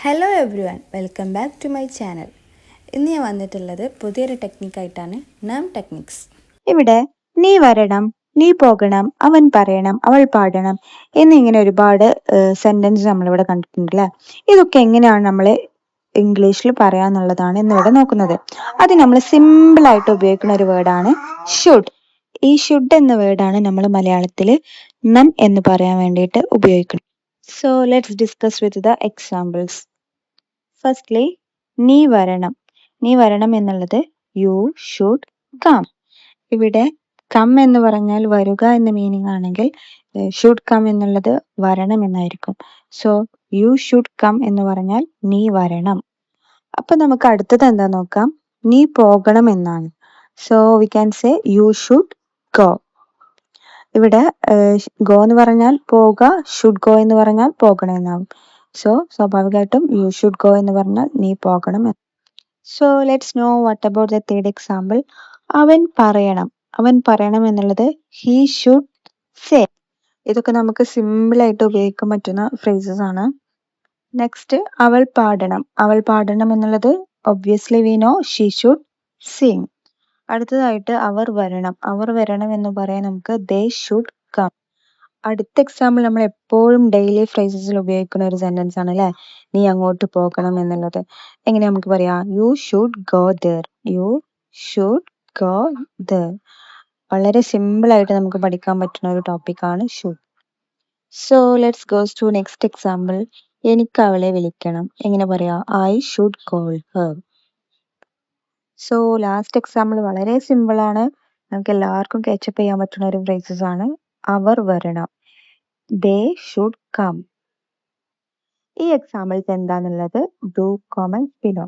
Hello everyone, welcome back to my channel. ഇന്ന് ഞാൻ വന്നിട്ടുള്ളത് പുതിയൊരു ടെക്നിക്കായിട്ടാണ്, നാം ടെക്നിക്സ്. ഇവിടെ നീ വരണം, നീ പോകണം, അവൻ പറയണം, അവൾ പാടണം എന്നിങ്ങനെ ഒരുപാട് സെന്റൻസ് നമ്മളിവിടെ കണ്ടിട്ടുണ്ട് അല്ലേ. ഇതൊക്കെ എങ്ങനെയാണ് നമ്മൾ ഇംഗ്ലീഷിൽ പറയാന്നുള്ളതാണ് ഇന്നിവിടെ നോക്കുന്നത്. അത് നമ്മൾ സിമ്പിൾ ആയിട്ട് ഉപയോഗിക്കുന്ന ഒരു വേർഡാണ് ഷുഡ്. ഈ ഷുഡ് എന്ന വേർഡാണ് നമ്മൾ മലയാളത്തിൽ നൻ എന്ന് പറയാൻ വേണ്ടിയിട്ട് ഉപയോഗിക്കുന്നത്. So let's discuss with the examples. Firstly നീ വരണം. നീ വരണം എന്നുള്ളത് യു ഷുഡ് കം. ഇവിടെ കം എന്ന് പറഞ്ഞാൽ വരുക എന്ന മീനിങ് ആണെങ്കിൽ ഷുഡ് കം എന്നുള്ളത് വരണം എന്നായിരിക്കും. സോ യു ഷുഡ് കം എന്ന് പറഞ്ഞാൽ നീ വരണം. അപ്പൊ നമുക്ക് അടുത്തത് എന്താ നോക്കാം. നീ പോകണം എന്നാണ്. So we can say you should go. ഇവിടെ ഗോ എന്ന് പറഞ്ഞാൽ പോക, ഷുഡ് ഗോ എന്ന് പറഞ്ഞാൽ പോകണം എന്നാവും. സോ സ്വാഭാവികമായിട്ടും യു ഷുഡ് ഗോ എന്ന് പറഞ്ഞാൽ നീ പോകണം. So let's no what about the third example. അവൻ പറയണം. അവൻ പറയണം എന്നുള്ളത് ഹി ഷുഡ് സേ. ഇതൊക്കെ നമുക്ക് സിമ്പിൾ ആയിട്ട് ഉപയോഗിക്കാൻ പറ്റുന്ന ഫ്രേസസ് ആണ്. നെക്സ്റ്റ് അവൾ പാടണം. അവൾ പാടണം എന്നുള്ളത് obviously we know she should Singh. അടുത്തതായിട്ട് അവർ വരണം. അവർ വരണം എന്ന് പറയാൻ നമുക്ക് ദേ ഷുഡ് കം. അടുത്ത എക്സാമ്പിൾ നമ്മൾ എപ്പോഴും ഡെയിലി ഫ്രേസസിൽ ഉപയോഗിക്കുന്ന ഒരു സെന്റൻസ് ആണ് അല്ലേ. നീ അങ്ങോട്ട് പോകണം എന്നുള്ളത് എങ്ങനെ നമുക്ക് പറയാം. You should go there. You should go there. വളരെ സിമ്പിൾ ആയിട്ട് നമുക്ക് പഠിക്കാൻ പറ്റുന്ന ഒരു ടോപ്പിക്കാണ് should. So let's goes to next example. എനിക്ക് അവളെ വിളിക്കണം. എങ്ങനെ പറയാ. I should call her. So last example വളരെ സിമ്പിൾ ആണ്. നമുക്ക് എല്ലാവർക്കും ക്യാച്ചപ്പ് ചെയ്യാൻ പറ്റുന്ന ഒരു ഫ്രേസസ് ആണ്. അവർ വരണം. They should come. ഈ എക്സാമ്പിൾസ് എന്താന്നുള്ളത് ഡു കോമെന്റ് ബിലോ.